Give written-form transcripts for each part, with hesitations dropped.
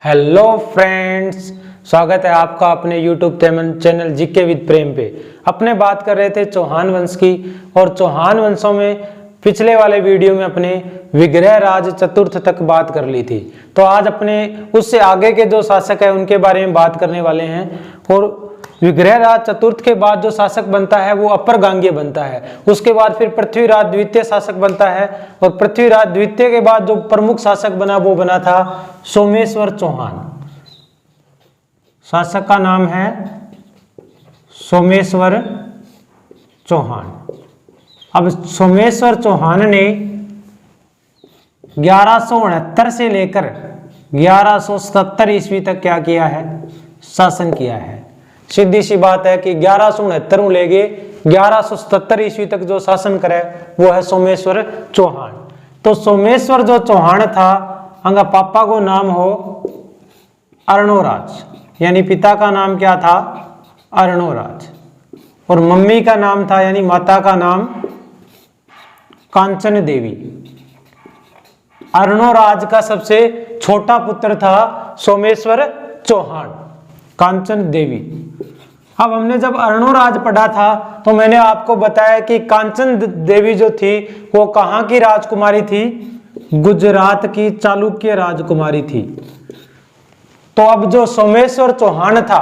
Hello friends, स्वागत है आपका अपने यूट्यूब चैनल जीके विद प्रेम पे। अपने बात कर रहे थे चौहान वंश की, और चौहान वंशों में पिछले वाले वीडियो में अपने विग्रह राज चतुर्थ तक बात कर ली थी। तो आज अपने उससे आगे के जो शासक है उनके बारे में बात करने वाले हैं। और विग्रह राज चतुर्थ के बाद जो शासक बनता है वो अपर गांगेय बनता है। उसके बाद फिर पृथ्वीराज द्वितीय शासक बनता है, और पृथ्वीराज द्वितीय के बाद जो प्रमुख शासक बना वो बना था सोमेश्वर चौहान। शासक का नाम है सोमेश्वर चौहान। अब सोमेश्वर चौहान ने 1169 से लेकर 1177 ईस्वी तक क्या किया है? शासन किया है। सीधी सी बात है कि 1169 लेके 1177 ईस्वी तक जो शासन करे वो है सोमेश्वर चौहान। तो सोमेश्वर जो चौहान था, अंगा पापा को नाम हो अर्णोराज, यानी पिता का नाम क्या था? अर्णोराज, और मम्मी का नाम था यानी माता का नाम कांचन देवी। अर्णोराज का सबसे छोटा पुत्र था सोमेश्वर चौहान, कांचन देवी। अब हमने जब अर्णोराज पढ़ा था तो मैंने आपको बताया कि कांचन देवी जो थी वो कहाँ की राजकुमारी थी? गुजरात की चालुक्य राजकुमारी थी। तो अब जो सोमेश्वर चौहान था,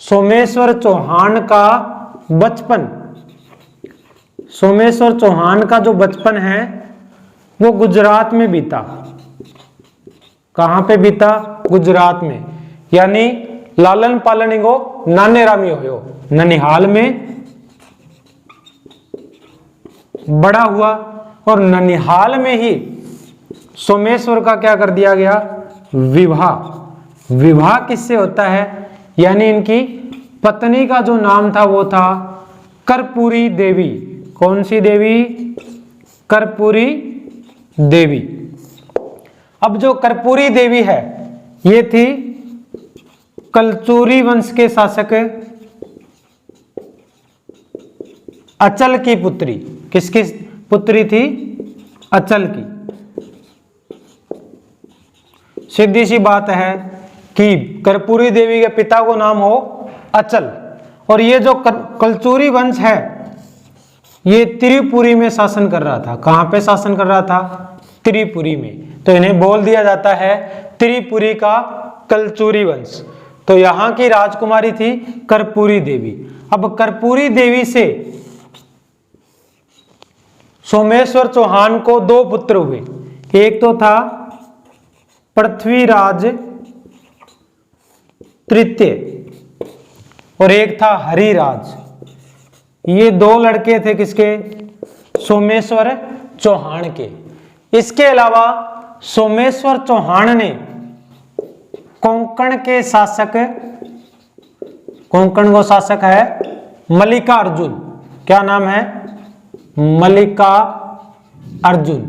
सोमेश्वर चौहान का बचपन, सोमेश्वर चौहान का जो बचपन है वो गुजरात में बीता। कहां पे बीता? गुजरात में। यानी लालन पालन इगो नानेरामी होयो, ननिहाल में बड़ा हुआ, और ननिहाल में ही सोमेश्वर का क्या कर दिया गया? विवाह। विवाह किससे होता है? यानी इनकी पत्नी का जो नाम था वो था कर्पूरी देवी। कौन सी देवी? कर्पूरी देवी। अब जो कर्पूरी देवी है ये थी कलचुरी वंश के शासक अचल की पुत्री। किसकी पुत्री थी? अचल की। सीधी सी बात है कि कर्पूरी देवी के पिता को नाम हो अचल, और ये जो कलचुरी वंश है ये त्रिपुरी में शासन कर रहा था। कहां पे शासन कर रहा था? त्रिपुरी में। तो इन्हें बोल दिया जाता है त्रिपुरी का कलचुरी वंश। तो यहां की राजकुमारी थी कर्पूरी देवी। अब कर्पूरी देवी से सोमेश्वर चौहान को दो पुत्र हुए। एक तो था पृथ्वीराज तृतीय, और एक था हरिराज। ये दो लड़के थे किसके? सोमेश्वर चौहान के। इसके अलावा सोमेश्वर चौहान ने कोंकण के शासक, कोंकण को शासक है मल्लिका अर्जुन। क्या नाम है? मल्लिका अर्जुन।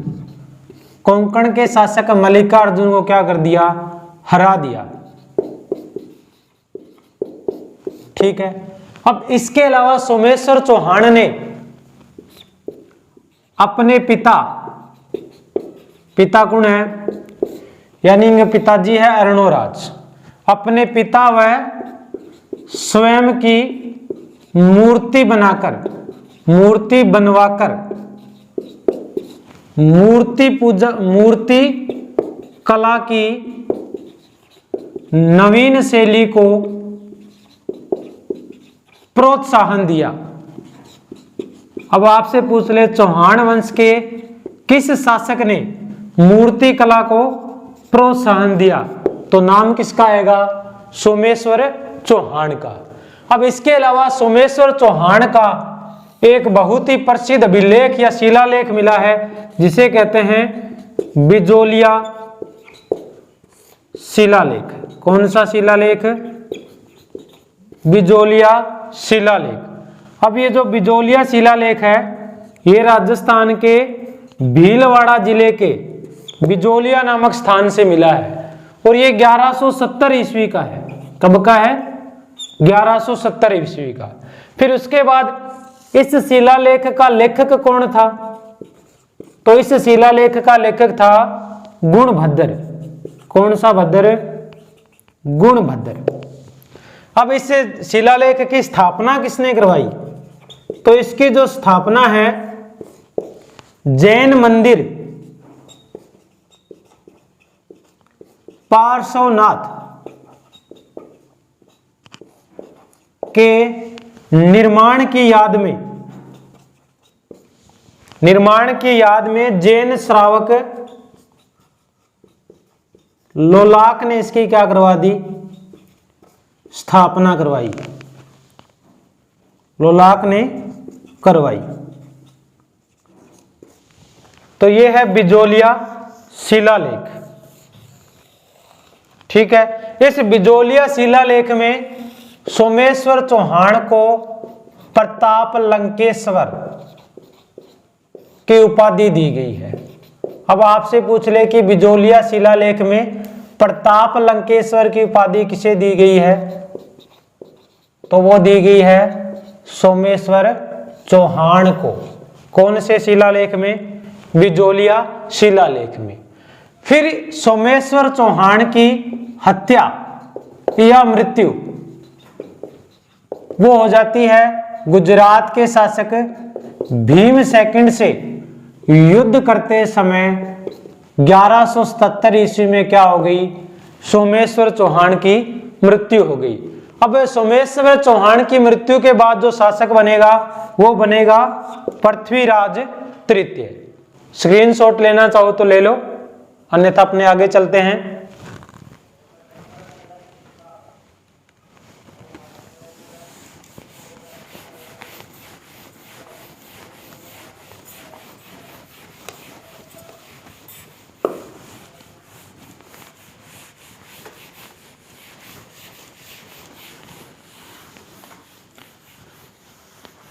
कोंकण के शासक मल्लिका अर्जुन को क्या कर दिया? हरा दिया। ठीक है। अब इसके अलावा सोमेश्वर चौहान ने अपने पिता कौन है? यानी इनके पिताजी है अर्णोराज। अपने पिता व स्वयं की मूर्ति बनाकर, मूर्ति बनवाकर, मूर्ति कला की नवीन शैली को प्रोत्साहन दिया। अब आपसे पूछ ले, चौहान वंश के किस शासक ने मूर्ति कला को प्रोत्साहन दिया? तो नाम किसका आएगा? सोमेश्वर चौहान का। अब इसके अलावा सोमेश्वर चौहान का एक बहुत ही प्रसिद्ध अभिलेख या शिलालेख मिला है जिसे कहते हैं बिजोलिया शिलालेख। कौन सा शिलालेख? बिजोलिया शिलालेख। अब ये जो बिजोलिया शिलालेख है ये राजस्थान के भीलवाड़ा जिले के बिजोलिया नामक स्थान से मिला है, और ये 1170 ईस्वी का है। कब का है? 1170 ईस्वी का। फिर उसके बाद इस शिलालेख का लेखक कौन था? तो इस शिलालेख का लेखक था गुणभद्र। कौन सा भद्र? गुणभद्र। अब इस शिलालेख की स्थापना किसने करवाई? तो इसकी जो स्थापना है जैन मंदिर पार्श्वनाथ के निर्माण की याद में जैन श्रावक लोलाक ने इसकी क्या करवा दी? स्थापना करवाई। लोलाक ने करवाई। तो ये है बिजोलिया शिलालेख। ठीक है, इस बिजोलिया शिलालेख में सोमेश्वर चौहान को प्रताप लंकेश्वर की उपाधि दी गई है। अब आपसे पूछ ले कि बिजोलिया शिलालेख में प्रताप लंकेश्वर की उपाधि किसे दी गई है? तो वो दी गई है सोमेश्वर चौहान को। कौन से शिलालेख में? बिजोलिया शिलालेख में। फिर सोमेश्वर चौहान की हत्या या मृत्यु वो हो जाती है गुजरात के शासक भीम सेकंड से युद्ध करते समय 1177 ईस्वी में क्या हो गई? सोमेश्वर चौहान की मृत्यु हो गई। अब सोमेश्वर चौहान की मृत्यु के बाद जो शासक बनेगा वो बनेगा पृथ्वीराज तृतीय। स्क्रीनशॉट लेना चाहो तो ले लो, अन्यथा अपने आगे चलते हैं।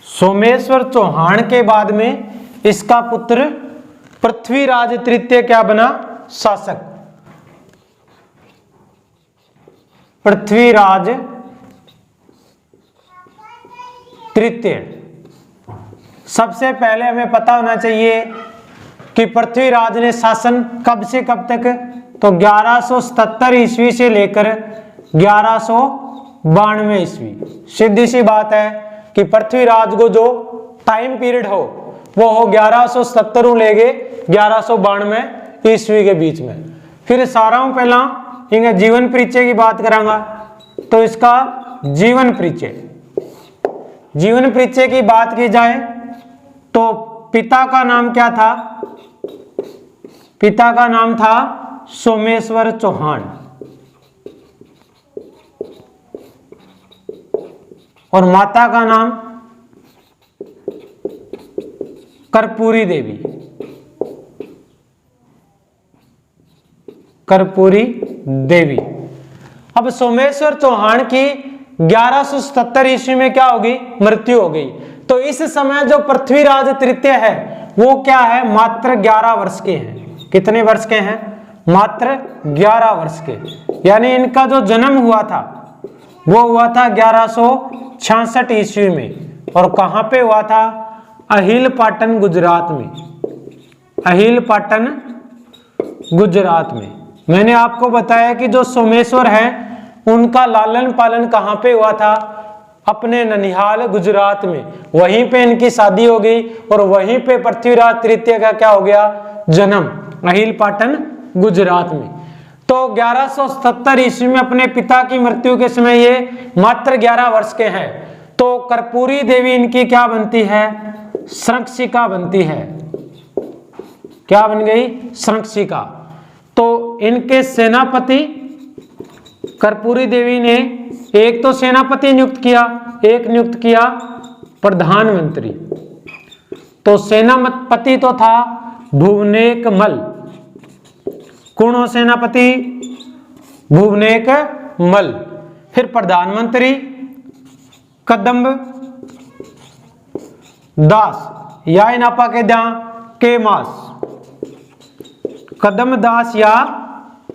सोमेश्वर चौहान के बाद में इसका पुत्र पृथ्वीराज तृतीय क्या बना? शासक। पृथ्वीराज तृतीय। सबसे पहले हमें पता होना चाहिए कि पृथ्वीराज ने शासन कब से कब तक? तो 1177 ईस्वी से लेकर 1192 ईस्वी। सीधी सी बात है कि पृथ्वीराज को जो टाइम पीरियड हो वो हो 1170 लेके 1192 ईस्वी के बीच में। फिर सारा पहला इनका जीवन परिचय की बात करांगा। तो इसका जीवन परिचय की बात की जाए तो पिता का नाम क्या था? पिता का नाम था सोमेश्वर चौहान और माता का नाम कर्पूरी देवी। कर्पूरी देवी। अब सोमेश्वर चौहान की 1177 ईस्वी में क्या होगी? मृत्यु हो गई। तो इस समय जो पृथ्वीराज तृतीय है वो क्या है? मात्र 11 वर्ष के हैं। कितने वर्ष के हैं? मात्र 11 वर्ष के। यानी इनका जो जन्म हुआ था वो हुआ था 1166 ईस्वी में। और कहां पे हुआ था? अहिल पाटन गुजरात में। अहिल पाटन गुजरात में। मैंने आपको बताया कि जो सोमेश्वर है उनका लालन पालन कहां पे हुआ था? अपने ननिहाल गुजरात में। वहीं पे इनकी शादी हो गई और वहीं पे पृथ्वीराज तृतीय का क्या हो गया? जन्म। अहिल पाटन गुजरात में। तो 1177 ईस्वी में अपने पिता की मृत्यु के समय ये मात्र 11 वर्ष के हैं। तो कर्पूरी देवी इनकी क्या बनती है? संरक्षिका बनती है। क्या बन गई? संरक्षिका। तो इनके सेनापति कर्पूरी देवी ने एक तो सेनापति नियुक्त किया, एक नियुक्त किया प्रधानमंत्री। तो सेनापति तो था भुवनेक मल। कौन हो सेनापति? भुवनेक मल। फिर प्रधानमंत्री कदम्ब दास या इनापा के द्या के मास। कदम दास या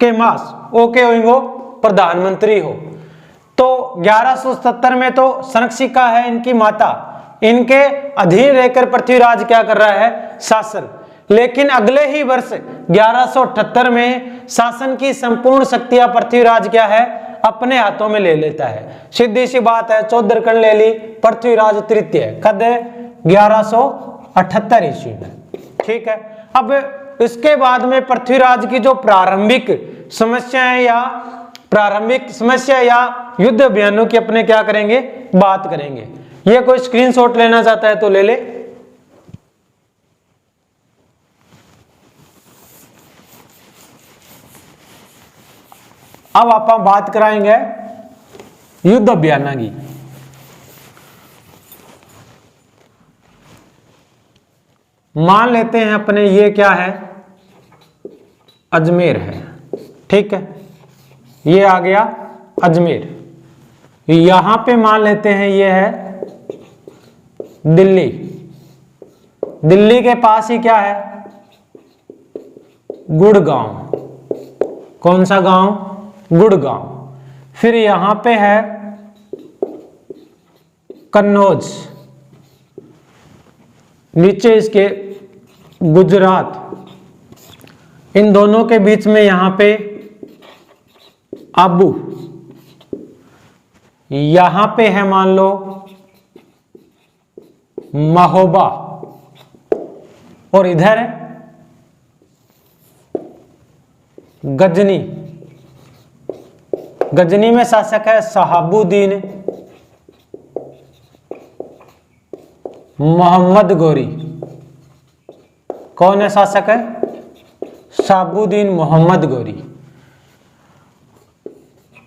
के मास ओके होंगे प्रधानमंत्री हो। तो 1177 में तो संरक्षिका है इनकी माता, इनके अधीन रहकर पृथ्वीराज क्या कर रहा है? शासन। लेकिन अगले ही वर्ष 1178 में शासन की संपूर्ण शक्तियां पृथ्वीराज क्या है? अपने हाथों में ले लेता है। सीधी सी बात है, चौधरकन ले ली पृथ्वीराज तृतीय, कद 1178 ईस्वी में। ठीक है, अब इसके बाद में पृथ्वीराज की जो प्रारंभिक समस्या या युद्ध अभियानों की अपने क्या करेंगे, बात करेंगे। ये कोई स्क्रीनशॉट लेना चाहता है तो ले ले। अब आप बात कराएंगे युद्ध अभियान की। मान लेते हैं अपने ये क्या है, अजमेर है। ठीक है, ये आ गया अजमेर। यहां पे मान लेते हैं ये है दिल्ली। दिल्ली के पास ही क्या है, गुड़गांव। कौन सा गांव, गुड़गांव। फिर यहां पे है कन्नौज, नीचे इसके गुजरात। इन दोनों के बीच में यहां पे आबू। यहां पे है मान लो महोबा, और इधर गजनी। गजनी में शासक है शहाबुद्दीन मोहम्मद गौरी। कौन है शासक है, शहाबुद्दीन मोहम्मद गौरी।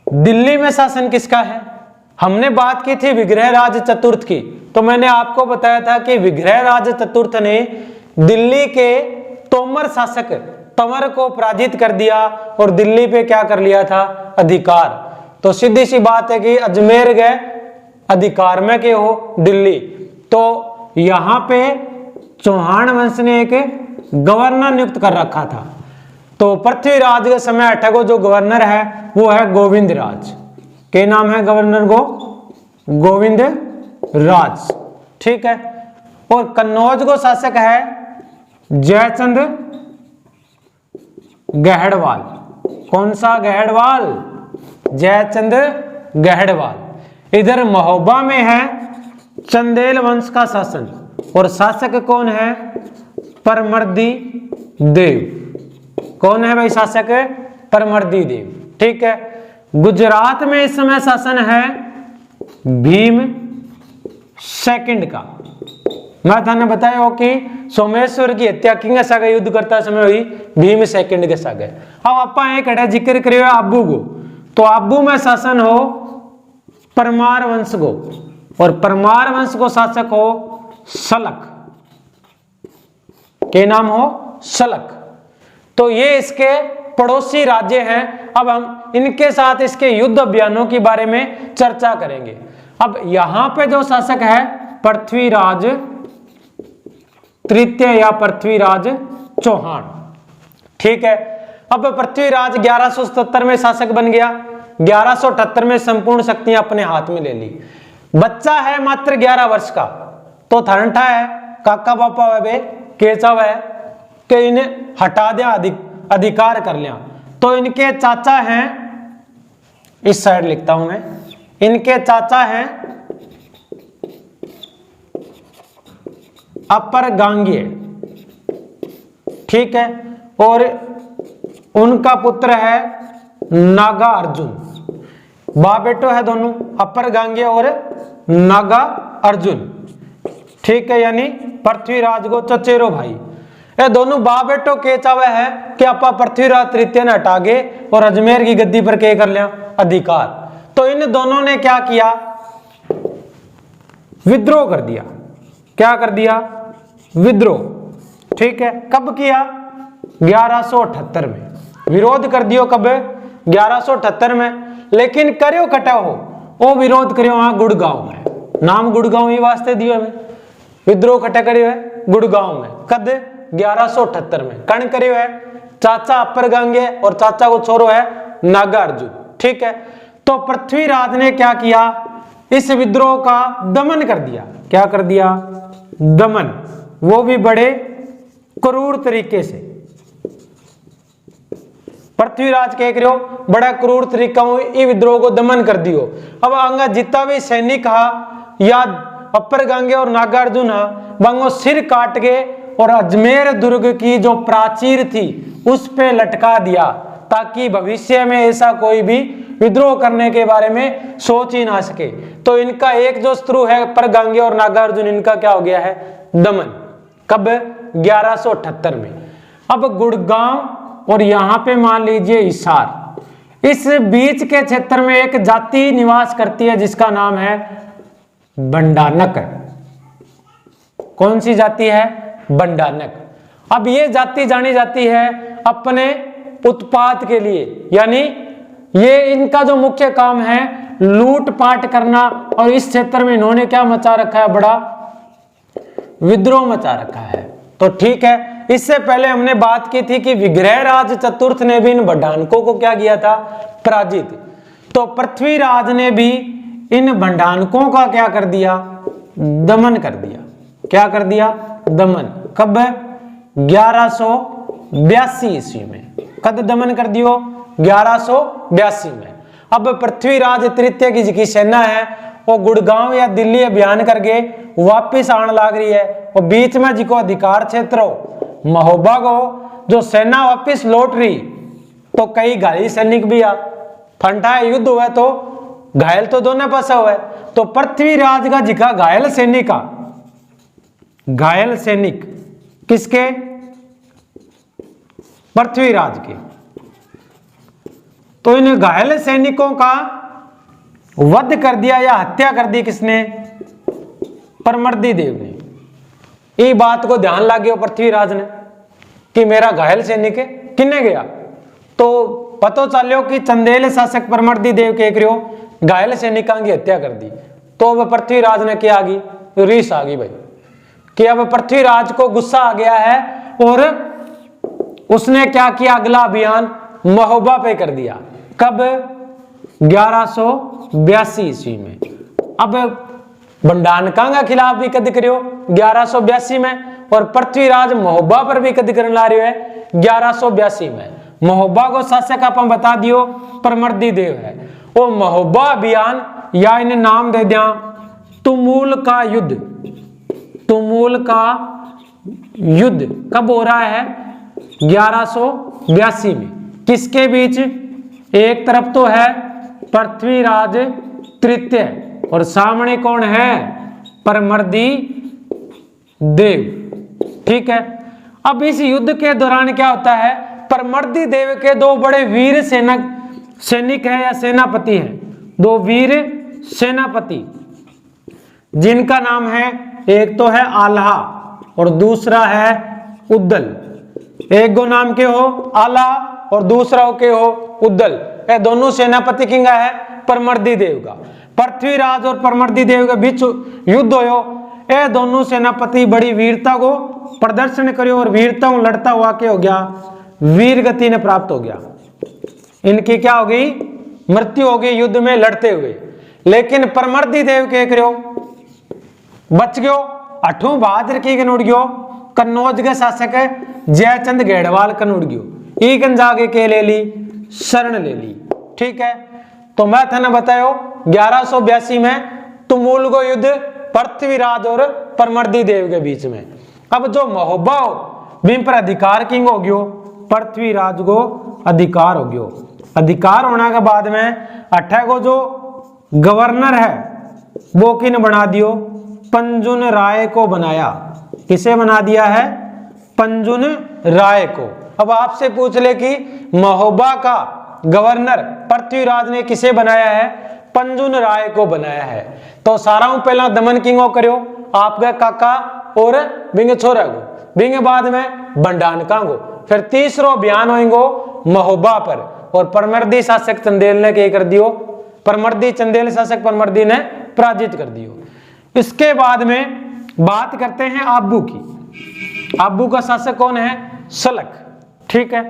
दिल्ली में शासन किसका है, हमने बात की थी विग्रहराज चतुर्थ की, तो मैंने आपको बताया था कि विग्रहराज चतुर्थ ने दिल्ली के तोमर शासक तंवर को पराजित कर दिया और दिल्ली पे क्या कर लिया था, अधिकार। तो सीधी सी बात है कि अजमेर गए अधिकार में के हो दिल्ली। तो यहां पे चौहान वंश ने एक गवर्नर नियुक्त कर रखा था। तो पृथ्वीराज के समय अठगो जो गवर्नर है वो है गोविंद राज। क्या नाम है गवर्नर को, गोविंद राज। ठीक है, और कन्नौज को शासक है जयचंद गहड़वाल। कौन सा गहड़वाल, जयचंद गहड़वाल। इधर महोबा में है चंदेल वंश का शासन, और शासक कौन है, परमर्दी देव। कौन है भाई शासक, परमर्दी देव। ठीक है, गुजरात में इस समय शासन है भीम सेकंड का। मैं थाने बताया हो कि सोमेश्वर की हत्या किंग सागे युद्ध करता समय हुई, भीम सेकंड के सागे। अब आप एक अड़ा जिक्र करियो आबू को, तो आबू में शासन हो परमार वंश को, और परमार वंश को शासक हो सलक। के नाम हो सलक। तो ये इसके पड़ोसी राज्य हैं। अब हम इनके साथ इसके युद्ध अभियानों के बारे में चर्चा करेंगे। अब यहां पे जो शासक है पृथ्वीराज तृतीय या पृथ्वीराज चौहान। ठीक है, अब पृथ्वीराज 1177 में शासक बन गया। 1178 में संपूर्ण शक्तियां अपने हाथ में ले ली। बच्चा है मात्र 11 वर्ष का, तो थरंठा है काका बापा वे केचव है कि इन्हें हटा दिया, अधिकार कर लिया। तो इनके चाचा हैं, इस साइड लिखता हूं मैं, इनके चाचा हैं अपर गांगेय। ठीक है, और उनका पुत्र है नागा अर्जुन। बाप बेटो है दोनों, अपर गांगेय और नागा अर्जुन। ठीक है, यानी पृथ्वीराज को चचेरो भाई। ये दोनों बाप बेटो के चावे है कि आपा पृथ्वीराज तृतीय ने हटा गए और अजमेर की गद्दी पर के कर लिया, अधिकार। तो इन दोनों ने क्या किया, विद्रोह कर दिया। क्या कर दिया, विद्रोह। ठीक है, कब किया, 1178 में। विरोध कर दियो कब, 1178 में। लेकिन करियो कटा हो, वो विरोध करियो वहां गुड़गांव में। नाम गुड़गांव ही वास्ते दियो हमें। विद्रोह कटा करियो है गुड़गांव में, कद 1178 में। कण करियो है चाचा अपर गांगे और चाचा को छोरो है नागार्जुन। ठीक है, तो पृथ्वीराज ने क्या किया, इस विद्रोह का दमन कर दिया। क्या कर दिया, दमन, वो भी बड़े क्रूर तरीके से। पृथ्वीराज कह करो बड़ा क्रूर तरीका ये विद्रोह को दमन कर दियो। अब अंगा जितना भी सैनिक हा या अपर गंगे और नागार्जुन हा बंगो सिर काट के और अजमेर दुर्ग की जो प्राचीर थी उस पे लटका दिया, ताकि भविष्य में ऐसा कोई भी विद्रोह करने के बारे में सोच ही ना सके। तो इनका एक जो शत्रु है पर गंगे और नागार्जुन, इनका क्या हो गया है, दमन। कब? 1178 में। अब गुड़गांव और यहां पे मान लीजिए हिसार, इस बीच के क्षेत्र में एक जाति निवास करती है जिसका नाम है बंडानक। कौन सी जाति है? बंडानक। अब ये जाति जानी जाती है अपने उत्पाद के लिए, यानी ये इनका जो मुख्य काम है लूटपाट करना, और इस क्षेत्र में इन्होंने क्या मचा रखा है, बड़ा विद्रोह मचा रखा है। तो ठीक है, इससे पहले हमने बात की थी कि विग्रहराज चतुर्थ ने भी इन बंडानकों को क्या किया था, पराजित। तो पृथ्वीराज ने भी इन बंडानकों का क्या कर दिया, दमन कर दिया। क्या कर दिया? दमन। कब? 1182 ईस्वी में। कद दमन कर दियो? 1182 में। अब पृथ्वीराज तृतीय की जिसकी सेना है वो गुड़गांव या दिल्ली अभियान करके वापिस आने लग रही है, और बीच में जिको अधिकार क्षेत्र हो महोबा को जो सेना वापिस लौट रही, तो कई घायल सैनिक भी आ फंटा युद्ध हुआ तो घायल तो दोनों पास हुआ है। तो पृथ्वीराज का जिका घायल सैनिक का, घायल सैनिक किसके? पृथ्वीराज के। तो इन घायल सैनिकों का वध कर दिया या हत्या कर दी किसने? परमर्दी देव ने। ये बात को ध्यान लग गया पृथ्वीराज ने कि मेरा घायल सैनिक है, किन्ने गया? तो पता चलो कि चंदेल शासक परमर्दी देव के करो घायल सैनिकों की हत्या कर दी। तो अब पृथ्वीराज ने क्या आ गई, रीस आ गई भाई, कि अब पृथ्वीराज को गुस्सा आ गया है, और उसने क्या किया, अगला अभियान महोबा पे कर दिया। कब? 1182 ईस्वी में। अब बंडानका के खिलाफ भी कद करियो 1182 में, और पृथ्वीराज महोबा पर भी कद करने ला रहे है 1182 में। महोबा को शासक अपन बता दियो परमर्दी देव है। वो महोबा अभियान या इन्हें नाम दे दिया तुमुल का युद्ध। तुमुल का युद्ध कब हो रहा है? 1182 में। किसके बीच? एक तरफ तो है पृथ्वीराज तृतीय और सामने कौन है? परमर्दी देव। ठीक है। अब इस युद्ध के दौरान क्या होता है, परमर्दी देव के दो बड़े वीर सैनिक है या सेनापति हैं, दो वीर सेनापति जिनका नाम है, एक तो है आल्हा और दूसरा है उद्दल। एक गो नाम के हो आल्हा और दूसरा के हो उद्दल। ये दोनों सेनापति किंगा है परमर्दी देव का। पृथ्वीराज और परमर्दी देव के बीच युद्ध हो। ये दोनों सेनापति बड़ी वीरता को प्रदर्शन करियो और वीरता लड़ता हुआ क्या हो गया, वीर गति ने प्राप्त हो गया। इनकी क्या हो गई, मृत्यु हो गई युद्ध में लड़ते हुए। लेकिन परमर्दी देव के करो बच गयो, अठों बहादुर की कन उड़ गयो, कन्नौज के शासक जयचंद गेड़वाल कन उड़ गयो, ईकन जाके के ले ली, शरण ले ली। ठीक है। तो मैं थाने बतायो 1182 में तुमुल को युद्ध पृथ्वीराज और परमर्दी देव के बीच में। अब जो महोबा हो भीम पर अधिकार किंग हो गयो, पृथ्वीराज को अधिकार हो गयो। अधिकार होने के बाद में 18 को जो गवर्नर है वो किन बना दियो, पंजुन राय को बनाया। किसे बना दिया है? पंजुन राय को। अब आपसे पूछ ले कि महोबा का गवर्नर पृथ्वीराज ने किसे बनाया है? पंजुन राय को बनाया है। तो सारा पहला दमन किंगो करो आपका काका और बिंग छोरा को, बिंग बाद में बंडानका को, फिर तीसरो अभियान होंगो महोबा पर, और परमर्दी शासक चंदेल ने क्या कर दियो, परमर्दी चंदेल शासक परमर्दी ने पराजित कर दियो। इसके बाद में बात करते हैं आबू की। आबू का शासक कौन है? सलक। ठीक है।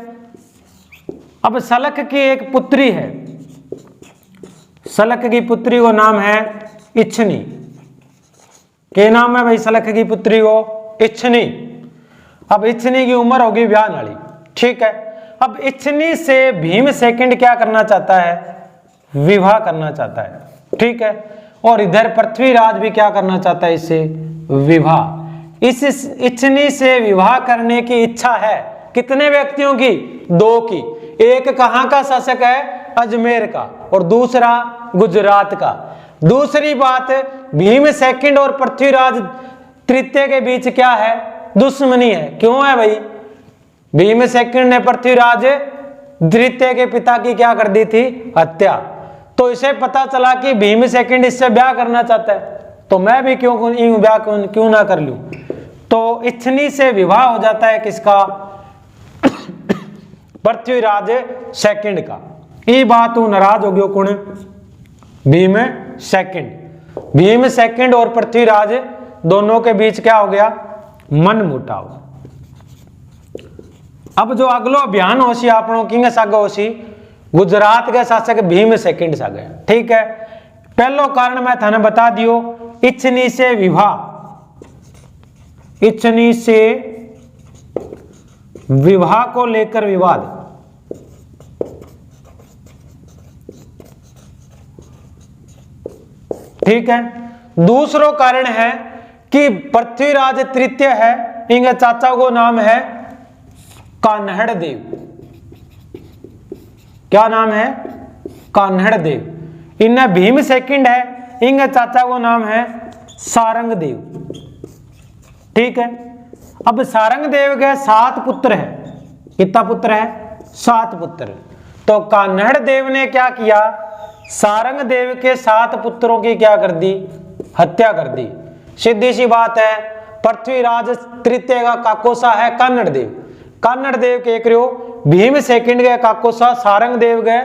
अब सलक की एक पुत्री है, सलक की पुत्री को नाम है इच्छनी। क्या नाम है भाई सलक की पुत्री को? इच्छनी। अब इच्छनी की उम्र होगी ब्याह वाली। ठीक है। अब इच्छनी से भीमसेकंड क्या करना चाहता है, विवाह करना चाहता है, ठीक है। और इधर पृथ्वीराज भी क्या करना चाहता है, इससे विवाह। इस इच्छनी से विवाह करने की इच्छा है कितने व्यक्तियों की, दो की। एक कहां का शासक है, अजमेर का, और दूसरा गुजरात का। दूसरी बात, भीमसेकंड और पृथ्वीराज तृतीय के बीच क्या है, दुश्मनी है। क्यों है भाई, भीमसेकंड ने पृथ्वीराज तृतीय के पिता की क्या कर दी थी, हत्या। तो इसे पता चला कि भीमसेकंड इससे ब्याह करना चाहता है, तो मैं भी क्यों ब्याह क्यों ना कर लूं। तो इच्छनी से विवाह हो जाता है किसका, पृथ्वीराज सेकंड का। ये बात नाराज हो गयो कौन, भीमसेकंड और पृथ्वीराज दोनों के बीच क्या हो गया, मन मुटाव। अब जो अगलो अभियान होशी आपनो किंग सागे होशी, गुजरात के शासक भीमसेकंड सागे, ठीक है। पहलो कारण मैं थाने बता दियो, इच्छनी से विवाह, इच्छनी से विवाह को लेकर विवाद। ठीक है। दूसरो कारण है कि पृथ्वीराज तृतीय है, इनके चाचा को नाम है कान्हड़ देव। क्या नाम है, कान्हड़ देव। इनने भीमसेकंड है, इनके चाचा को नाम है सारंग देव, ठीक है। अब सारंग देव के 7 पुत्र हैं, कितना पुत्र है, 7 पुत्र। तो कान्हड़ देव ने क्या किया, सारंग देव के 7 पुत्रों की क्या कर दी, हत्या कर दी। सीधी सी बात है, पृथ्वीराज तृतीय का काकोसा है कान्हड़ देव। कान्हड़ देव के एक भीमसेकंड के काकोसा सारंग देव के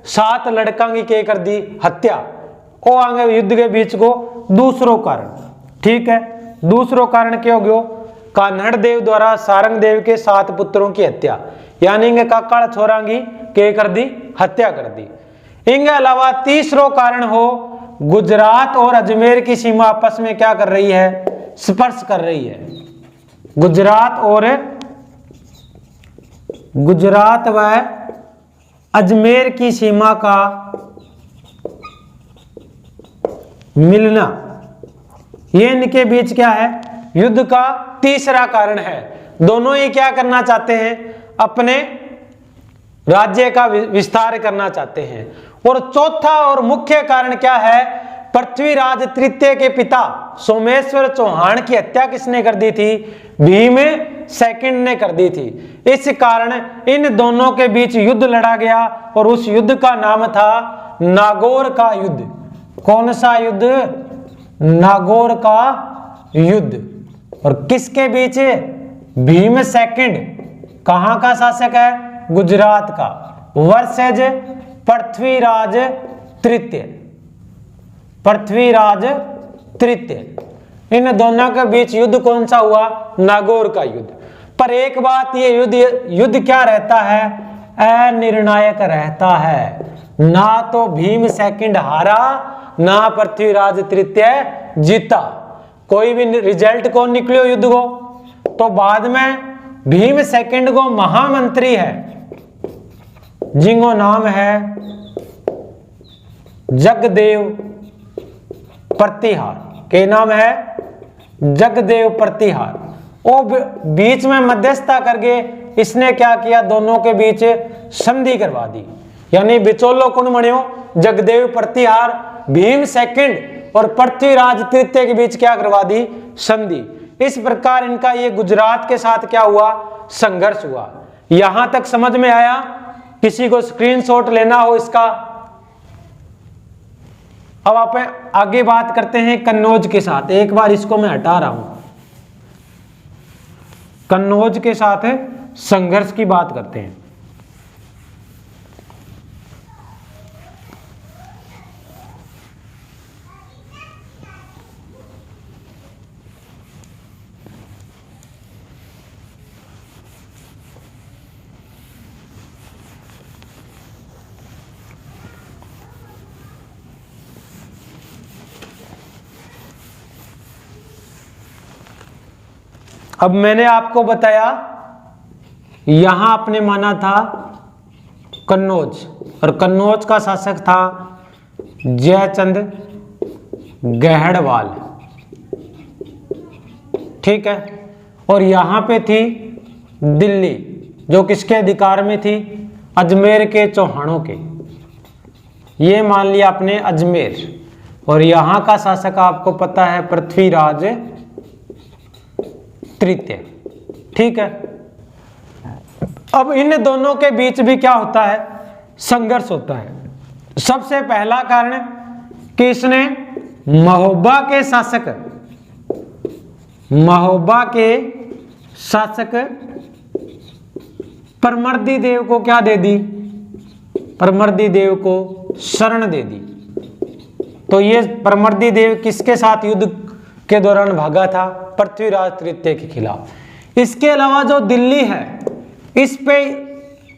7 लड़का की क्या कर दी, हत्या। ओ आगे युद्ध के बीच को दूसरो कारण, ठीक है। दूसरो कारण क्या हो गयो, कान्हड़ देव द्वारा सारंग देव के 7 पुत्रों की हत्या, यानी इनके काकाल छोरा की क्या कर दी, हत्या कर दी। इनके अलावा तीसरो कारण हो, गुजरात और अजमेर की सीमा आपस में क्या कर रही है, स्पर्श कर रही है। गुजरात व अजमेर की सीमा का मिलना, ये इनके बीच क्या है, युद्ध का तीसरा कारण है। दोनों ही क्या करना चाहते हैं, अपने राज्य का विस्तार करना चाहते हैं। और चौथा और मुख्य कारण क्या है, पृथ्वीराज तृतीय के पिता सोमेश्वर चौहान की हत्या किसने कर दी थी, भीमसेकंड ने कर दी थी। इस कारण इन दोनों के बीच युद्ध लड़ा गया और उस युद्ध का नाम था नागौर का युद्ध। कौन सा युद्ध, नागौर का युद्ध। और किसके बीच, भीमसेकंड कहां का शासक है, गुजरात का, वर्सेज पृथ्वीराज तृतीय, पृथ्वीराज तृतीय। इन दोनों के बीच युद्ध कौन सा हुआ, नागौर का युद्ध। पर एक बात, ये युद्ध क्या रहता है, अनिर्णायक रहता है। ना तो भीमसेकंड हारा, ना पृथ्वीराज तृतीय जीता। कोई भी रिजल्ट कौन निकलियो युद्ध को, तो बाद में भीमसेकंड को महामंत्री है जिनको नाम है जगदेव प्रतिहार, के नाम है जगदेव प्रतिहार। वो बीच में मध्यस्थता करके इसने क्या किया, दोनों के बीच संधि करवा दी। यानी बिचौलो कौन बन्यो, जगदेव प्रतिहार। भीमसेकंड और पृथ्वीराज तृतीय के बीच क्या करवा दी, संधि। इस प्रकार इनका ये गुजरात के साथ क्या हुआ, संघर्ष हुआ। यहां तक समझ में आया। किसी को स्क्रीनशॉट लेना हो इसका। अब आप आगे बात करते हैं कन्नौज के साथ। एक बार इसको मैं हटा रहा हूं, कन्नौज के साथ संघर्ष की बात करते हैं। अब मैंने आपको बताया यहां आपने माना था कन्नौज, और कन्नौज का शासक था जयचंद गहड़वाल, ठीक है। और यहां पे थी दिल्ली, जो किसके अधिकार में थी? अजमेर के चौहानों के। ये मान लिया आपने अजमेर, और यहां का शासक आपको पता है पृथ्वीराज तृतीय, ठीक है। अब इन दोनों के बीच भी क्या होता है? संघर्ष होता है। सबसे पहला कारण कि इसने महोबा के शासक परमर्दी देव को क्या दे दी? परमर्दी देव को शरण दे दी। तो ये परमर्दी देव किसके साथ युद्ध के दौरान भागा था? पृथ्वीराज तृतीय के खिलाफ। इसके अलावा जो दिल्ली है, इस पे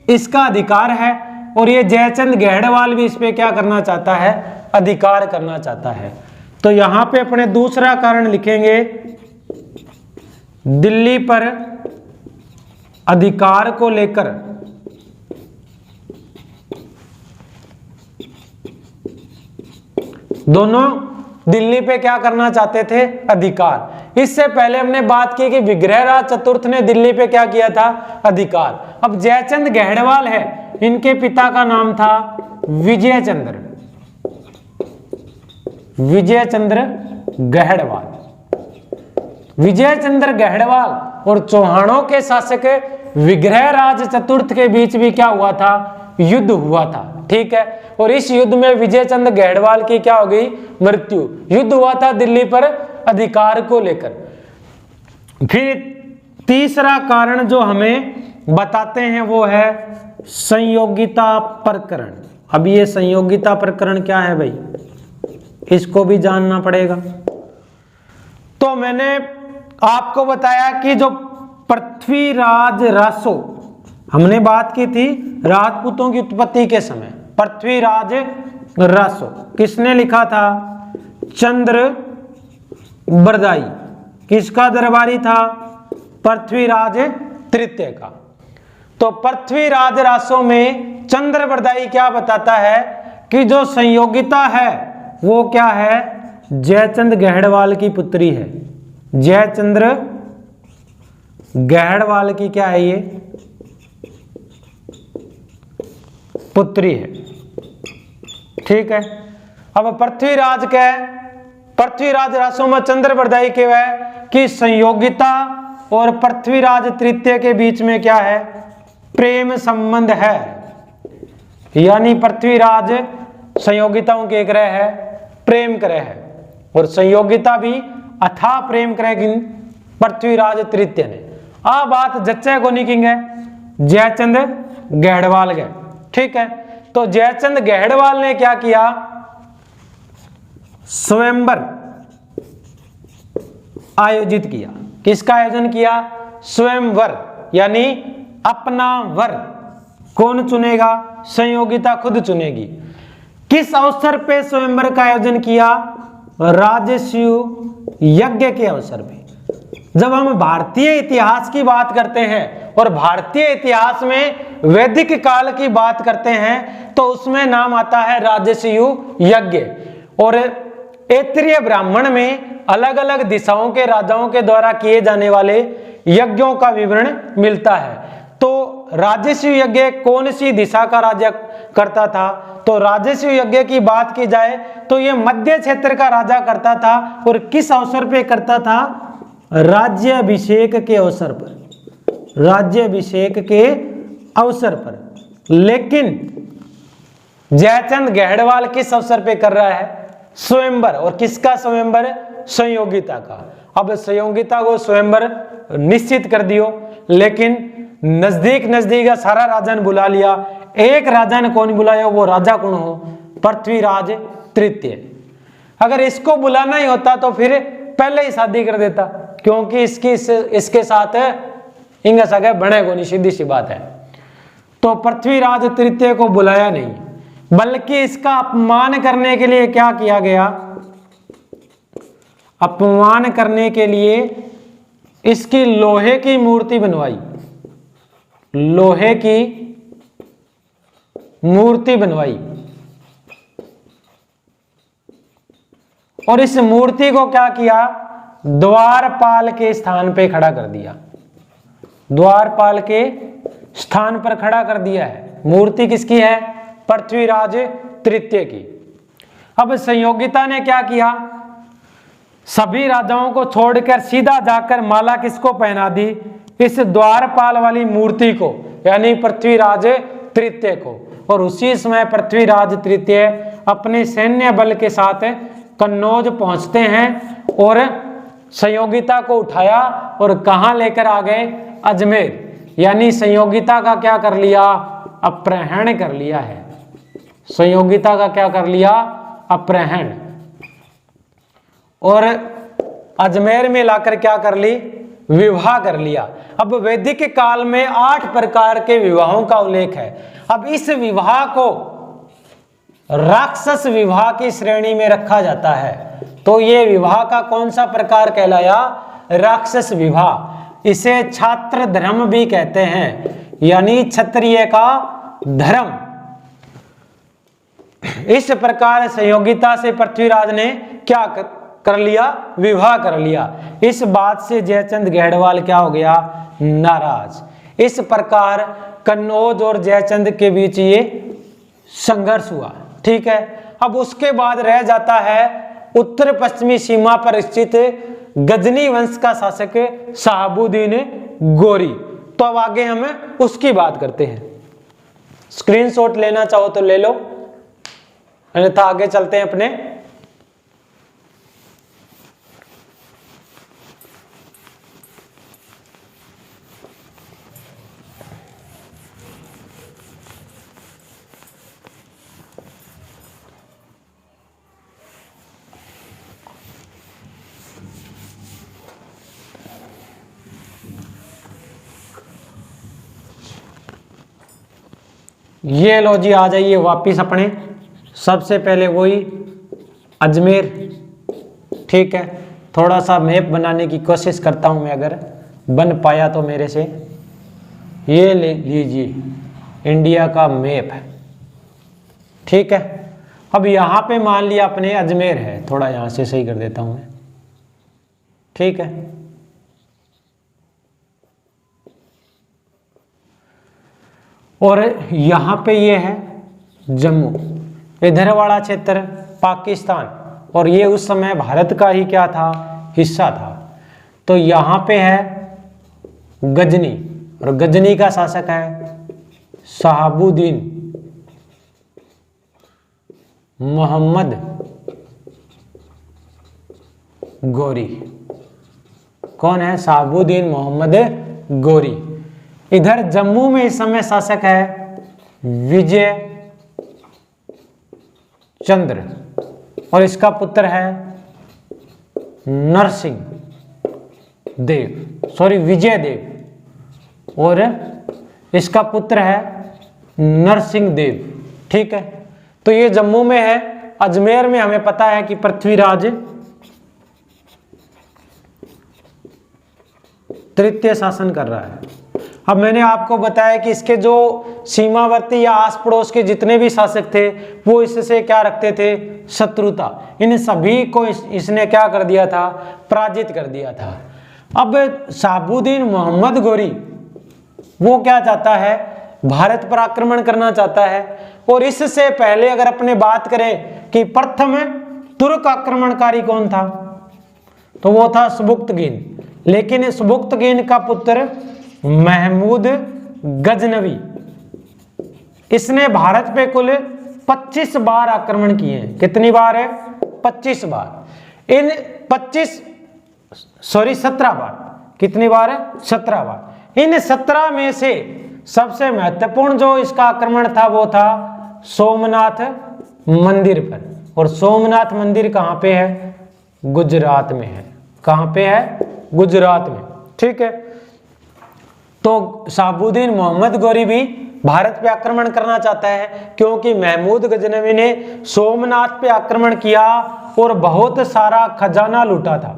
इसका अधिकार है, और ये जयचंद गहड़वाल भी इस पे क्या करना चाहता है? अधिकार करना चाहता है। तो यहां पे अपने दूसरा कारण लिखेंगे, दिल्ली पर अधिकार को लेकर दोनों दिल्ली पे क्या करना चाहते थे? अधिकार। इससे पहले हमने बात की कि विग्रहराज चतुर्थ ने दिल्ली पे क्या किया था? अधिकार। अब जयचंद गहड़वाल है, इनके पिता का नाम था विजयचंद्र गहड़वाल। विजयचंद्र गहड़वाल और चौहानों के शासक विग्रहराज चतुर्थ के बीच भी क्या हुआ था? युद्ध हुआ था, ठीक है। और इस युद्ध में विजयचंद्र गहड़वाल की क्या हो गई? मृत्यु। युद्ध हुआ था दिल्ली पर अधिकार को लेकर। फिर तीसरा कारण जो हमें बताते हैं वो है संयोगिता प्रकरण। अब ये संयोगिता प्रकरण क्या है भाई? इसको भी जानना पड़ेगा। तो मैंने आपको बताया कि जो पृथ्वीराज रासो, हमने बात की थी राजपूतों की उत्पत्ति के समय, पृथ्वीराज रासो किसने लिखा था? चंद्र बरदाई। किसका दरबारी था? पृथ्वीराज तृतीय का। तो पृथ्वीराज रासो में चंद्र बरदाई क्या बताता है कि जो संयोगिता है वो क्या है? जयचंद गहड़वाल की पुत्री है। जयचंद्र गहड़वाल की क्या है? ये पुत्री है, ठीक है। अब पृथ्वीराज रासो में चंद्र बरदाई के है कि संयोगिता और पृथ्वीराज तृतीय के बीच में क्या है? प्रेम संबंध है। यानी पृथ्वीराज संयोगिताओं के ग्रह है, प्रेम ग्रह है, और संयोगिता भी अथाह प्रेम करेगी पृथ्वीराज तृतीय ने। आ बात जच्चे को निकिंग है जयचंद गहड़वाल गए, ठीक है। तो जयचंद गहड़वाल ने क्या किया? स्वयंवर आयोजित किया। किसका आयोजन किया? स्वयंवर, यानी अपना वर कौन चुनेगा? संयोगिता खुद चुनेगी। किस अवसर पे स्वयंवर का आयोजन किया? राजस्व यज्ञ के अवसर पे। जब हम भारतीय इतिहास की बात करते हैं और भारतीय इतिहास में वैदिक काल की बात करते हैं तो उसमें नाम आता है राजस्व यज्ञ। और ऐत्रेय ब्राह्मण में अलग अलग दिशाओं के राजाओं के द्वारा किए जाने वाले यज्ञों का विवरण मिलता है। तो राजस्व यज्ञ कौन सी दिशा का राजा करता था? तो राजस्व यज्ञ की बात की जाए तो यह मध्य क्षेत्र का राजा करता था। और किस अवसर पे करता था? राज्याभिषेक के अवसर पर। राज्याभिषेक के अवसर पर। लेकिन जयचंद गहड़वाल किस अवसर पे कर रहा है? स्वयंवर। और किसका स्वयंवर? संयोगिता का। अब संयोगिता को स्वयंवर निश्चित कर दियो, लेकिन नजदीक सारा राजा ने बुला लिया। एक राजा ने कौन बुलाया? वो राजा कौन हो? पृथ्वीराज तृतीय। अगर इसको बुलाना ही होता तो फिर पहले ही शादी कर देता, क्योंकि इसके साथ इंग सगे बने को नहीं, सीधी सी बात है। तो पृथ्वीराज तृतीय को बुलाया नहीं, बल्कि इसका अपमान करने के लिए क्या किया गया? अपमान करने के लिए इसकी लोहे की मूर्ति बनवाई। लोहे की मूर्ति बनवाई और इस मूर्ति को क्या किया, द्वारपाल के स्थान पे खड़ा कर दिया, द्वारपाल के स्थान पर खड़ा कर दिया है। मूर्ति किसकी है, पृथ्वीराज तृतीय की। अब संयोगिता ने क्या किया, सभी राजाओं को छोड़कर सीधा जाकर माला किसको पहना दी, इस द्वारपाल वाली मूर्ति को, यानी पृथ्वीराज तृतीय को। और उसी समय पृथ्वीराज तृतीय अपने सैन्य बल के साथ कन्नौज पहुंचते हैं और संयोगिता को उठाया और कहां लेकर आ गए, अजमेर। यानी संयोगिता का क्या कर लिया, अपहरण कर लिया है। संयोगिता का क्या कर लिया, अपहरण, और अजमेर में लाकर क्या कर ली, विवाह कर लिया। अब वैदिक काल में 8 प्रकार के विवाहों का उल्लेख है। अब इस विवाह को राक्षस विवाह की श्रेणी में रखा जाता है। तो ये विवाह का कौन सा प्रकार कहलाया, राक्षस विवाह। इसे छात्र धर्म भी कहते हैं, यानी क्षत्रिय का धर्म। इस प्रकार संयोगिता से पृथ्वीराज ने क्या कर लिया, विवाह कर लिया। इस बात से जयचंद गढ़वाल क्या हो गया, नाराज। इस प्रकार कन्नौज और जयचंद के बीच ये संघर्ष हुआ। ठीक है। अब उसके बाद रह जाता है उत्तर पश्चिमी सीमा पर स्थित गजनी वंश का शासक शहाबुद्दीन गोरी। तो अब आगे हम उसकी बात करते हैं। स्क्रीनशॉट लेना चाहो तो ले लो, अन्यथा आगे चलते हैं अपने। ये लो जी, आ जाइए वापिस अपने। सबसे पहले वही अजमेर। ठीक है, थोड़ा सा मैप बनाने की कोशिश करता हूं मैं, अगर बन पाया तो मेरे से। ये ले लीजिए, इंडिया का मैप है। ठीक है। अब यहां पे मान लिया अपने अजमेर है, थोड़ा यहां से सही कर देता हूं मैं। ठीक है। और यहां पे ये है जम्मू, इधर वाला क्षेत्र पाकिस्तान, और ये उस समय भारत का ही क्या था, हिस्सा था। तो यहां पे है गजनी, और गजनी का शासक है शहाबुद्दीन मोहम्मद गोरी। कौन है, शहाबुद्दीन मोहम्मद गोरी। इधर जम्मू में इस समय शासक है विजय चंद्र, और इसका पुत्र है नरसिंह देव, सॉरी विजय देव, और इसका पुत्र है नरसिंह देव। ठीक है। तो ये जम्मू में है। अजमेर में हमें पता है कि पृथ्वीराज तृतीय शासन कर रहा है। अब मैंने आपको बताया कि इसके जो सीमावर्ती या आस पड़ोस के जितने भी शासक थे वो इससे क्या रखते थे, शत्रुता। इन सभी को इसने क्या कर दिया था, पराजित कर दिया था। अब शहाबुद्दीन मोहम्मद गोरी वो क्या चाहता है, भारत पर आक्रमण करना चाहता है। और इससे पहले अगर अपने बात करें कि प्रथम तुर्क आक्रमणकारी कौन था, तो वो था सुबुक्तगीन। लेकिन सुबुक्तगीन का पुत्र महमूद गजनवी, इसने भारत पे कुल 25 बार आक्रमण किए हैं। कितनी बार है, 25 बार। इन 17 बार। कितनी बार है, 17 बार। इन 17 में से सबसे महत्वपूर्ण जो इसका आक्रमण था वो था सोमनाथ मंदिर पर। और सोमनाथ मंदिर कहां पे है, गुजरात में है। कहां पे है, गुजरात में। ठीक है। तो शहाबुद्दीन मोहम्मद गोरी भी भारत पे आक्रमण करना चाहता है, क्योंकि महमूद गजनवी ने सोमनाथ पे आक्रमण किया और बहुत सारा खजाना लूटा था।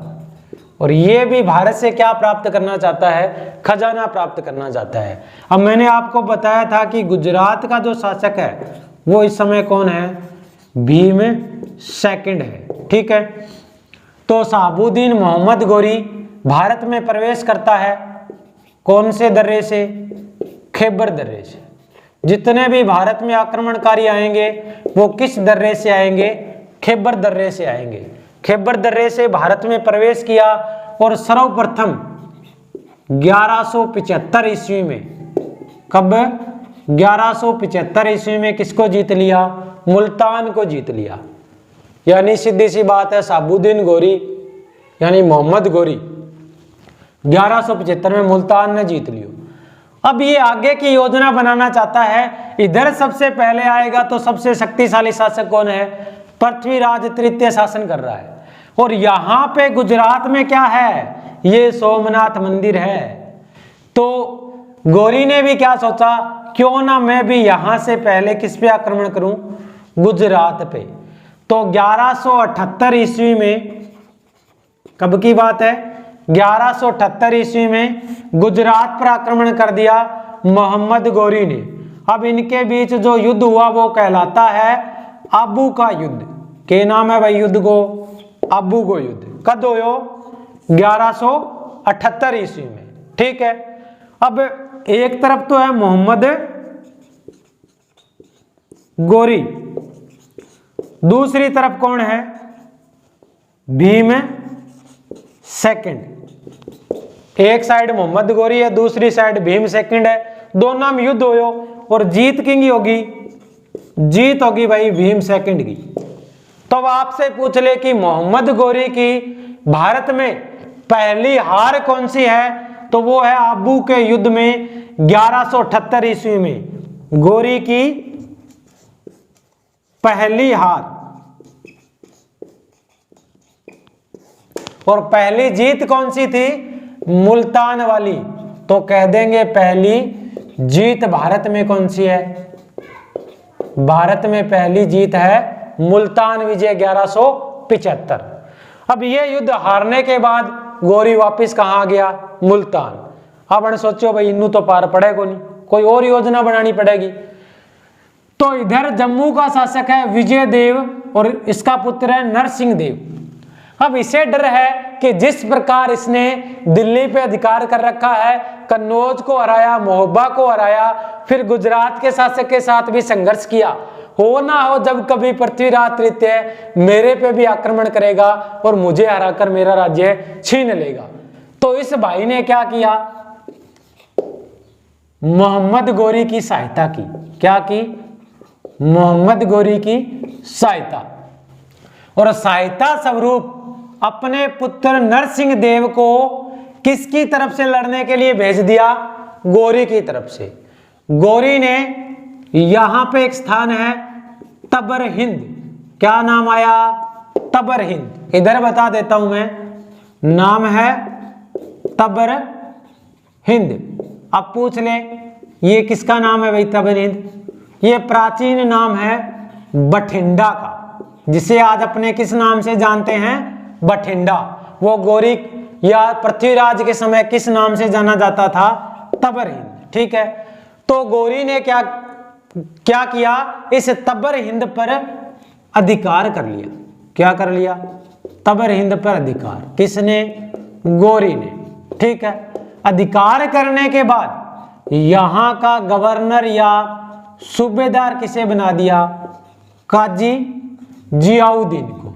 और ये भी भारत से क्या प्राप्त करना चाहता है, खजाना प्राप्त करना चाहता है। अब मैंने आपको बताया था कि गुजरात का जो शासक है वो इस समय कौन है, भीम सेकंड है, ठीक है। तो शहाबुद्दीन मोहम्मद गोरी भारत में प्रवेश करता है कौन से दर्रे से, खैबर दर्रे से। जितने भी भारत में आक्रमणकारी आएंगे वो किस दर्रे से आएंगे, खैबर दर्रे से आएंगे। खैबर दर्रे से भारत में प्रवेश किया और सर्वप्रथम 1175 ईस्वी में, कब, 1175 ईस्वी में किसको जीत लिया, मुल्तान को जीत लिया। यानी सीधी सी बात है, शहाबुद्दीन गोरी यानी मोहम्मद गोरी 1175 में मुल्तान ने जीत लियो। अब ये आगे की योजना बनाना चाहता है, इधर सबसे पहले आएगा तो सबसे शक्तिशाली शासक कौन है, पृथ्वीराज तृतीय शासन कर रहा है। और यहां पे गुजरात में क्या है, ये सोमनाथ मंदिर है। तो गोरी ने भी क्या सोचा, क्यों ना मैं भी यहां से पहले किस पे आक्रमण करूं, गुजरात पे। तो 1178 ईस्वी में, कब की बात है, 1178 ईस्वी में गुजरात पर आक्रमण कर दिया मोहम्मद गोरी ने। अब इनके बीच जो युद्ध हुआ वो कहलाता है आबू का युद्ध। के नाम है भाई युद्ध को, आबू को युद्ध। कब हुआ, 1178 ईस्वी में, ठीक है। अब एक तरफ तो है मोहम्मद गोरी, दूसरी तरफ कौन है, भीम सेकंड। एक साइड मोहम्मद गोरी है, दूसरी साइड भीम सेकंड है। दोनों में युद्ध हो और जीत किंग होगी, जीत होगी भाई भीम सेकंड की। तो अब आपसे पूछ ले कि मोहम्मद गोरी की भारत में पहली हार कौन सी है, तो वो है आबू के युद्ध में 1178 ईस्वी में गोरी की पहली हार। और पहली जीत कौन सी थी, मुल्तान वाली। तो कह देंगे पहली जीत भारत में कौन सी है, भारत में पहली जीत है मुल्तान विजय 1175। अब ये युद्ध हारने के बाद गोरी वापस कहां गया, मुल्तान। अब सोचो भाई इन्नू तो पार पड़ेगा नहीं, कोई और योजना बनानी पड़ेगी। तो इधर जम्मू का शासक है विजय देव और इसका पुत्र है नरसिंह देव। अब इसे डर है कि जिस प्रकार इसने दिल्ली पे अधिकार कर रखा है, कन्नौज को हराया, महोबा को हराया, फिर गुजरात के शासक के साथ भी संघर्ष किया, हो ना हो जब कभी पृथ्वीराज तृतीय मेरे पे भी आक्रमण करेगा और मुझे हराकर मेरा राज्य छीन लेगा। तो इस भाई ने क्या किया, मोहम्मद गोरी की सहायता की। क्या की, मोहम्मद गोरी की सहायता। और सहायता स्वरूप अपने पुत्र नरसिंह देव को किसकी तरफ से लड़ने के लिए भेज दिया, गोरी की तरफ से। गोरी ने यहां पे एक स्थान है तबर हिंद, क्या नाम आया, तबर हिंद। इधर बता देता हूं मैं, नाम है तबर हिंद। अब पूछ ले ये किसका नाम है भाई, तबर हिंद। ये प्राचीन नाम है बठिंडा का, जिसे आज अपने किस नाम से जानते हैं, बठिंडा। वो गोरी या पृथ्वीराज के समय किस नाम से जाना जाता था, तबर हिंद, ठीक है। तो गोरी ने क्या किया, इस तबर हिंद पर अधिकार कर लिया। क्या कर लिया, तबर हिंद पर अधिकार। किसने, गोरी ने, ठीक है। अधिकार करने के बाद यहां का गवर्नर या सूबेदार किसे बना दिया, काजी जियाउद्दीन को।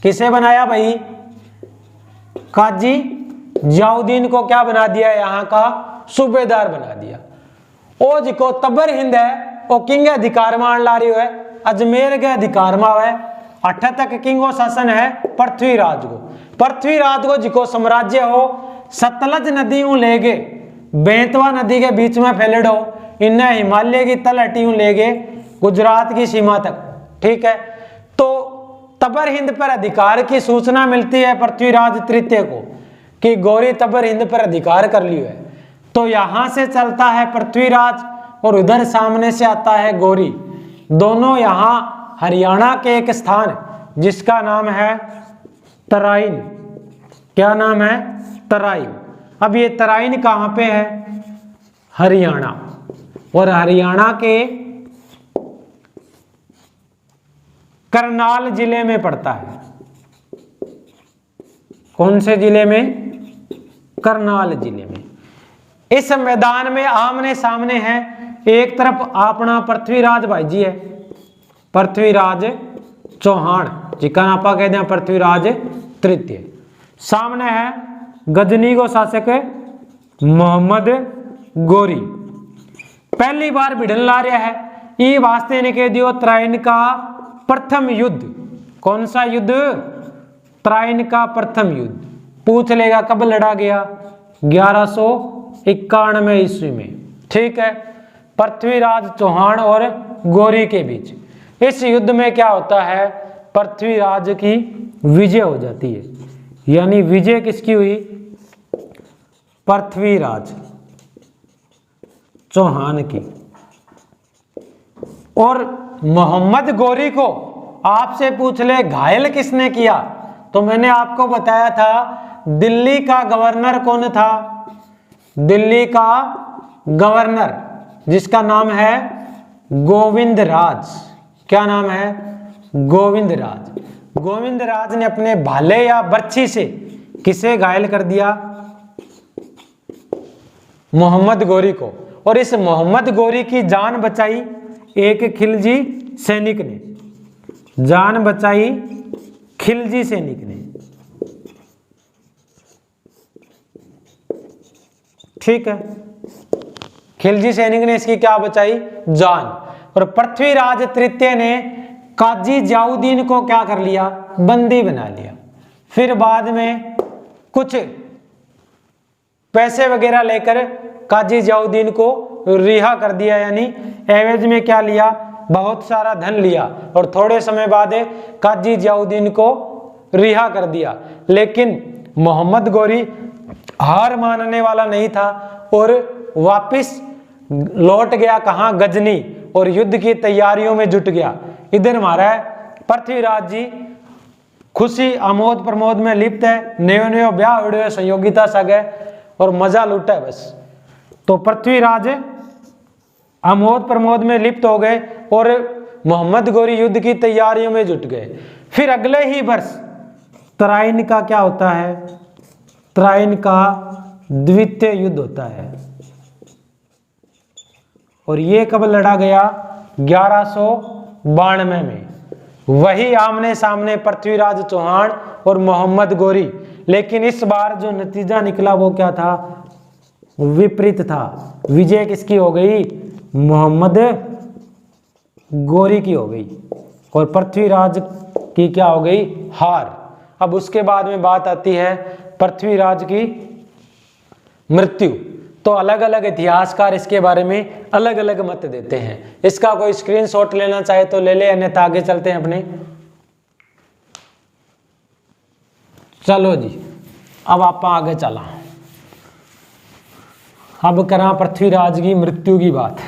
किसे बनाया भाई, काजी जियाउद्दीन को क्या बना दिया, यहां का सूबेदार बना दिया। ओ जिको तबर हिंद है ओ किंग अधिकार मान ला रही है, अजमेर के अधिकार में है। 8 तक किंगो शासन है पृथ्वीराज को। पृथ्वीराज को जिको साम्राज्य हो, सतलज नदी ले गए, बेतवा नदी के बीच में फैलड हो, इन्हें हिमालय की तलहटी ले गए गुजरात की सीमा तक, ठीक है। तो तबर हिंद पर अधिकार की सूचना मिलती है पृथ्वीराज तृतीय को कि गौरी तबर हिंद पर अधिकार कर लियो है। तो यहां से चलता है पृथ्वीराज और उधर सामने से आता है गौरी। दोनों यहां हरियाणा के एक स्थान जिसका नाम है तराइन, क्या नाम है? तराइन। अब ये तराइन कहां पे है? हरियाणा। और हरियाणा के करनाल जिले में पड़ता है। कौन से जिले में? करनाल जिले में। इस मैदान में आमने सामने है, एक तरफ अपना पृथ्वीराज भाई जी है, पृथ्वीराज चौहान जिका आपा कहते हैं पृथ्वीराज तृतीय। सामने है गजनी को शासक मोहम्मद गोरी। पहली बार भिड़न ला रहा है। ये वास्ते ने कह दियो तराइन का प्रथम युद्ध। कौन सा युद्ध? तराइन का प्रथम युद्ध। पूछ लेगा कब लड़ा गया? 1191 ईस्वी में। ठीक है, पृथ्वीराज चौहान और गोरी के बीच। इस युद्ध में क्या होता है? पृथ्वीराज की विजय हो जाती है। यानी विजय किसकी हुई? पृथ्वीराज चौहान की। और मोहम्मद गोरी को आपसे पूछ ले घायल किसने किया, तो मैंने आपको बताया था दिल्ली का गवर्नर कौन था? दिल्ली का गवर्नर जिसका नाम है गोविंदराज। क्या नाम है? गोविंदराज। गोविंदराज ने अपने भाले या बर्छी से किसे घायल कर दिया? मोहम्मद गोरी को। और इस मोहम्मद गोरी की जान बचाई एक खिलजी सैनिक ने। जान बचाई खिलजी सैनिक ने। ठीक है, खिलजी सैनिक ने इसकी क्या बचाई? जान। और पृथ्वीराज तृतीय ने काजी जियाउद्दीन को क्या कर लिया? बंदी बना लिया। फिर बाद में कुछ पैसे वगैरह लेकर काजी जियाउद्दीन को रिहा कर दिया। यानी एवज में क्या लिया? बहुत सारा धन लिया। और थोड़े समय बाद काजी जियाउद्दीन को रिहा कर दिया। लेकिन मोहम्मद गोरी हार मानने वाला नहीं था और वापिस लौट गया। कहां? गजनी। और युद्ध की तैयारियों में जुट गया। इधर हमारा पृथ्वीराज जी खुशी आमोद प्रमोद में लिप्त है। नयो नयो ब्याह उड़े संयोगिता सगे और मजा लूटा है बस। तो पृथ्वीराज आमोद प्रमोद में लिप्त हो गए और मोहम्मद गोरी युद्ध की तैयारियों में जुट गए। फिर अगले ही वर्ष तराइन का क्या होता है? तराइन का द्वितीय युद्ध होता है। और ये कब लड़ा गया? 1192 में। वही आमने सामने पृथ्वीराज चौहान और मोहम्मद गोरी। लेकिन इस बार जो नतीजा निकला वो क्या था? विपरीत था। विजय किसकी हो गई? मोहम्मद गोरी की हो गई और पृथ्वीराज की क्या हो गई? हार। अब उसके बाद में बात आती है पृथ्वीराज की मृत्यु। तो अलग अलग इतिहासकार इसके बारे में अलग अलग मत देते हैं। इसका कोई स्क्रीनशॉट लेना चाहे तो ले ले, अन्यथा आगे चलते हैं अपने। चलो जी, अब आप आगे चला। अब करा पृथ्वीराज की मृत्यु की बात।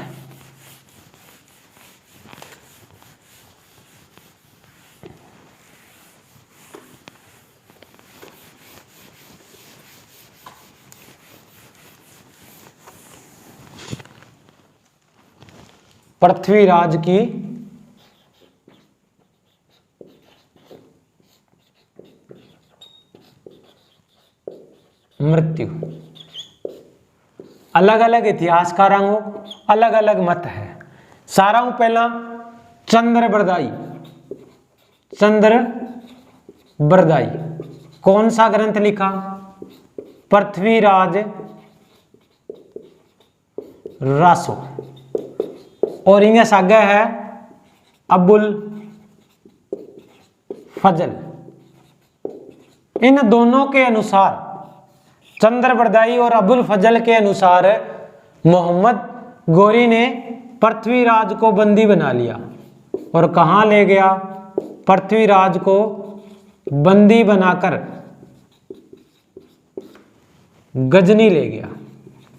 पृथ्वीराज की मृत्यु। अलग अलग इतिहासकारों को अलग अलग मत है। सारा पहला चंद्रबरदाई। चंद्रबरदाई कौन सा ग्रंथ लिखा? पृथ्वीराज रासो। और इनके सागे है अबुल फजल। इन दोनों के अनुसार, चंद्रबरदाई और अबुल फजल के अनुसार, मोहम्मद गोरी ने पृथ्वीराज को बंदी बना लिया और कहां ले गया? पृथ्वीराज को बंदी बनाकर गजनी ले गया।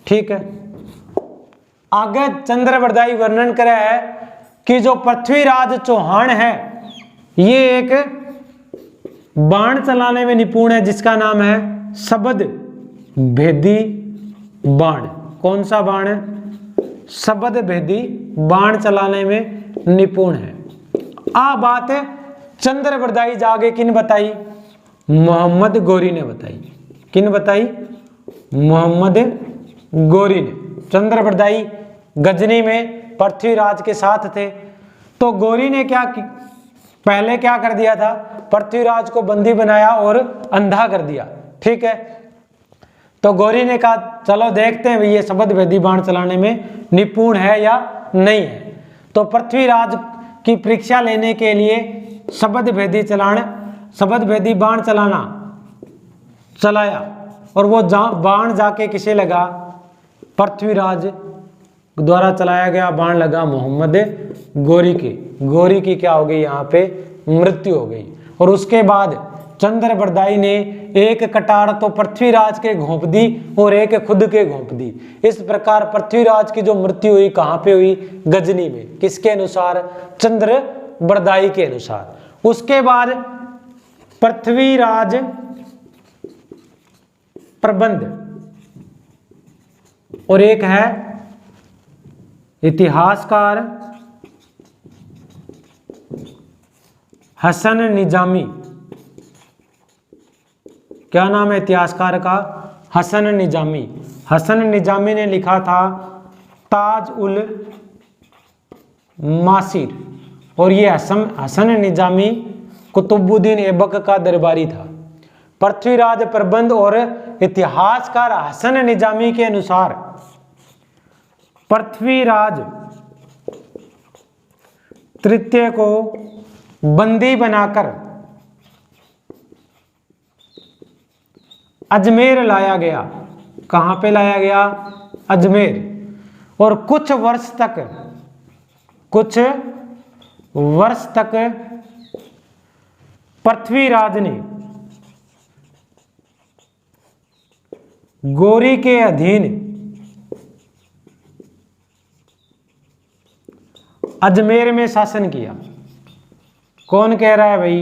ठीक है, आगे चंद्रबरदाई वर्णन करे है कि जो पृथ्वीराज चौहान है ये एक बाण चलाने में निपुण है जिसका नाम है शब्द भेदी बाण। कौन सा बाण? शब्द भेदी बाण चलाने में निपुण है। आ बात चंद्रबरदाई जागे किन बताई? मोहम्मद गोरी ने बताई। किन बताई? मोहम्मद गोरी ने। चंद्रबरदाई गजनी में पृथ्वीराज के साथ थे, तो गोरी ने पहले क्या कर दिया था? पृथ्वीराज को बंदी बनाया और अंधा कर दिया। ठीक है, तो गोरी ने कहा चलो देखते हैं ये शब्द भेदी बाण चलाने में निपुण है या नहीं है। तो पृथ्वीराज की परीक्षा लेने के लिए शब्द भेदी बाण चलाया, और वो बाण जाके किसे लगा? पृथ्वीराज द्वारा चलाया गया बाण लगा मोहम्मद गोरी के। गोरी की क्या हो गई? यहाँ पे मृत्यु हो गई। और उसके बाद चंद्रबरदाई ने एक कटार तो पृथ्वीराज के घोंप दी और एक खुद के घोंप दी। इस प्रकार पृथ्वीराज की जो मृत्यु हुई कहाँ पे हुई? गजनी में। किसके अनुसार? चंद्रबरदाई के अनुसार। उसके बाद पृथ्वीराज प्रबंध और एक है इतिहासकार हसन निजामी। क्या नाम है इतिहासकार का? हसन निजामी। हसन निजामी ने लिखा था ताज उल मासिर, और ये हसन निजामी कुतुबुद्दीन ऐबक का दरबारी था। पृथ्वीराज प्रबंध और इतिहासकार हसन निजामी के अनुसार पृथ्वीराज तृतीय को बंदी बनाकर अजमेर लाया गया। कहां पे लाया गया? अजमेर। और कुछ वर्ष तक पृथ्वीराज ने गोरी के अधीन अजमेर में शासन किया। कौन कह रहा है भाई?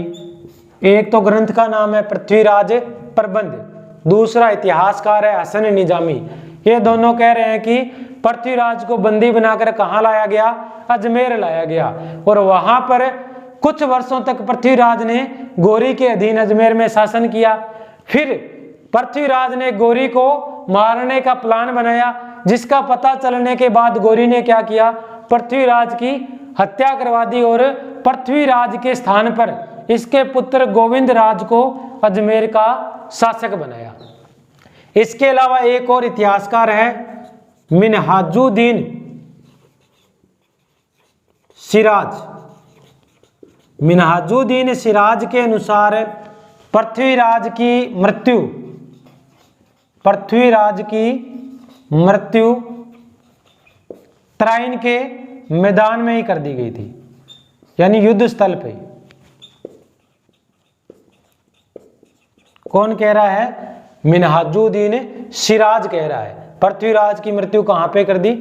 एक तो ग्रंथ का नाम है पृथ्वीराज प्रबंध, दूसरा इतिहासकार है हसन निजामी। ये दोनों कह रहे हैं कि पृथ्वीराज को बंदी बनाकर कहां लाया गया? अजमेर लाया गया। और वहां पर कुछ वर्षों तक पृथ्वीराज ने गोरी के अधीन अजमेर में शासन किया। फिर पृथ्वीराज ने गोरी को मारने का प्लान बनाया, जिसका पता चलने के बाद गोरी ने क्या किया? पृथ्वीराज की हत्या करवा दी और पृथ्वीराज के स्थान पर इसके पुत्र गोविंद राज को अजमेर का शासक बनाया। इसके अलावा एक और इतिहासकार है मिन्हाजुद्दीन सिराज। मिन्हाजुद्दीन सिराज के अनुसार पृथ्वीराज की मृत्यु तराइन के मैदान में ही कर दी गई थी, यानी युद्ध स्थल पे। कौन कह रहा है? मिन्हाजुद्दीन सिराज कह रहा है पृथ्वीराज की मृत्यु कहां पे कर दी?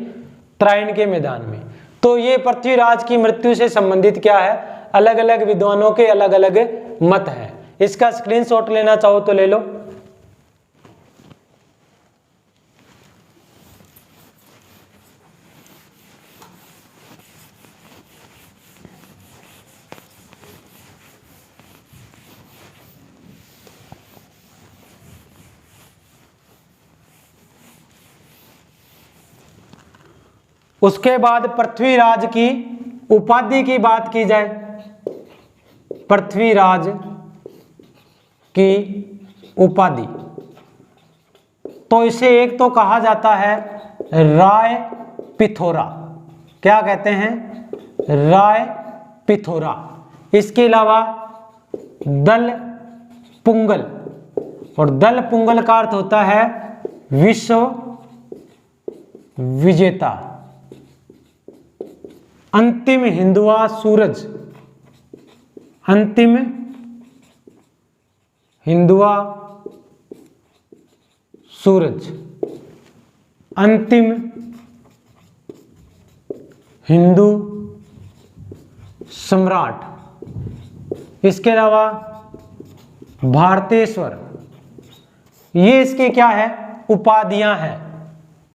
तराइन के मैदान में। तो ये पृथ्वीराज की मृत्यु से संबंधित क्या है? अलग अलग विद्वानों के अलग अलग मत हैं। इसका स्क्रीनशॉट लेना चाहो तो ले लो। उसके बाद पृथ्वीराज की उपाधि की बात की जाए, पृथ्वीराज की उपाधि, तो इसे एक तो कहा जाता है राय पिथोरा। क्या कहते हैं? राय पिथोरा। इसके अलावा दल पुंगल, और दल पुंगल का अर्थ होता है विश्व विजेता। अंतिम हिंदुआ सूरज, अंतिम हिंदुआ सूरज, अंतिम हिंदू सम्राट। इसके अलावा भारतेश्वर, ये इसके क्या है, उपाधियां हैं।